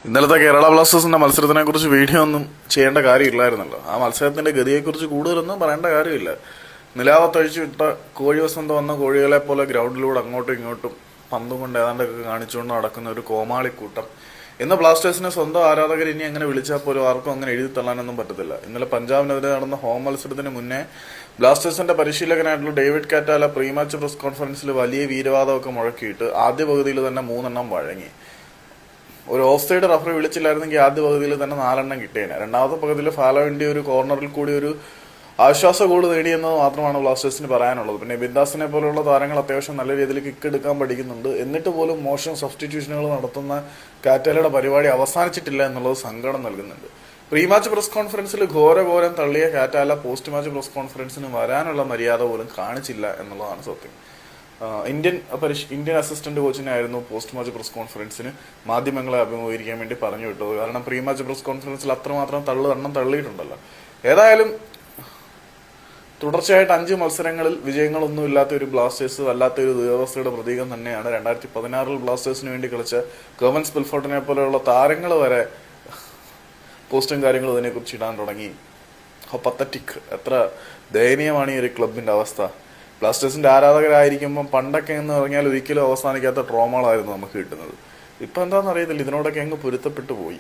ഇന്നലത്തെ കേരള ബ്ലാസ്റ്റേഴ്സിന്റെ മത്സരത്തിനെ കുറിച്ച് വീഡിയോ ഒന്നും ചെയ്യേണ്ട കാര്യമില്ലായിരുന്നല്ലോ. ആ മത്സരത്തിന്റെ ഗതിയെക്കുറിച്ച് കൂടുതലൊന്നും പറയേണ്ട കാര്യമില്ല. നിലാവത്തഴിച്ചു വിട്ട കോഴി വസന്തം വന്ന കോഴികളെ പോലെ ഗ്രൗണ്ടിലൂടെ അങ്ങോട്ടും ഇങ്ങോട്ടും പന്തും കൊണ്ട് ഏതാണ്ടൊക്കെ കാണിച്ചുകൊണ്ട് നടക്കുന്ന ഒരു കോമാളിക്കൂട്ടം. ഇന്ന് ബ്ലാസ്റ്റേഴ്സിനെ സ്വന്തം ആരാധകർ ഇനി അങ്ങനെ വിളിച്ചാൽ പോലും ആർക്കും അങ്ങനെ എഴുതി തള്ളാനൊന്നും പറ്റത്തില്ല. ഇന്നലെ പഞ്ചാബിനെതിരെ നടന്ന ഹോം മത്സരത്തിന് മുന്നേ ബ്ലാസ്റ്റേഴ്സിന്റെ പരിശീലകനായിട്ടുള്ള David Catala pre match press കോൺഫറൻസിൽ വലിയ വീരവാദമൊക്കെ മുഴക്കിയിട്ട് ആദ്യ പകുതിയിൽ തന്നെ 3 വഴങ്ങി. ഒരു ഓഫ് സൈഡ് റഫറി വിളിച്ചില്ലായിരുന്നെങ്കിൽ ആദ്യ പകുതിയിൽ തന്നെ 4 കിട്ടിയേനെ. രണ്ടാമത്തെ പകുതിയിൽ ഫാലോവിന്റെ ഒരു കോർണറിൽ കൂടി ഒരു ആശ്വാസ ഗോൾ നേടിയെന്നത് മാത്രമാണ് ബ്ലാസ്റ്റേഴ്സിന് പറയാനുള്ളത്. പിന്നെ ബിന്ദാസിനെ പോലുള്ള താരങ്ങൾ അത്യാവശ്യം നല്ല രീതിയിൽ കിക്ക് എടുക്കാൻ പഠിക്കുന്നുണ്ട്. എന്നിട്ട് പോലും മോശം സബ്സ്റ്റിറ്റ്യൂഷനുകൾ നടത്തുന്ന കാറ്റാലയുടെ പരിപാടി അവസാനിച്ചിട്ടില്ല എന്നുള്ളത് സങ്കടം നൽകുന്നുണ്ട്. പ്രീ മാച്ച് പ്രസ് കോൺഫറൻസിൽ ഘോരം തള്ളിയ കാറ്റാല പോസ്റ്റ് മാച്ച് പ്രസ് കോൺഫറൻസിന് വരാനുള്ള മര്യാദ പോലും കാണിച്ചില്ല എന്നുള്ളതാണ് സത്യം. ഇന്ത്യൻ അസിസ്റ്റന്റ് കോച്ചിനായിരുന്നു പോസ്റ്റ് മാച്ച് പ്രസ് കോൺഫറൻസിന് മാധ്യമങ്ങളെ അഭിമുഖീകരിക്കാൻ വേണ്ടി പറഞ്ഞു വിട്ടത്. കാരണം പ്രീ മാച്ച് പ്രസ് കോൺഫറൻസിൽ അത്രമാത്രം തള്ളിയിട്ടുണ്ടല്ലോ. ഏതായാലും തുടർച്ചയായിട്ട് 5 മത്സരങ്ങളിൽ വിജയങ്ങളൊന്നും ഇല്ലാത്ത ഒരു ബ്ലാസ്റ്റേഴ്സ് വല്ലാത്ത ഒരു ദുരവസ്ഥയുടെ പ്രതീകം തന്നെയാണ്. 2016 ബ്ലാസ്റ്റേഴ്സിന് വേണ്ടി കളിച്ച കെവൻ സ്പിൽഫോർട്ടിനെ പോലെയുള്ള താരങ്ങൾ വരെ പോസ്റ്റും കാര്യങ്ങളും ഇതിനെക്കുറിച്ച് ഇടാൻ തുടങ്ങി. പത്തറ്റിക്. എത്ര ദയനീയമാണ് ഈ ഒരു ക്ലബിന്റെ അവസ്ഥ. ബ്ലാസ്റ്റേഴ്സിന്റെ ആരാധകരായിരിക്കുമ്പോൾ പണ്ടൊക്കെ എന്ന് പറഞ്ഞാൽ ഒരിക്കലും അവസാനിക്കാത്ത ട്രോമകളായിരുന്നു നമുക്ക് കിട്ടുന്നത്. ഇപ്പൊ എന്താണെന്ന് അറിയത്തില്ല, ഇതിനോടൊക്കെ അങ്ങ് പൊരുത്തപ്പെട്ടു പോയി.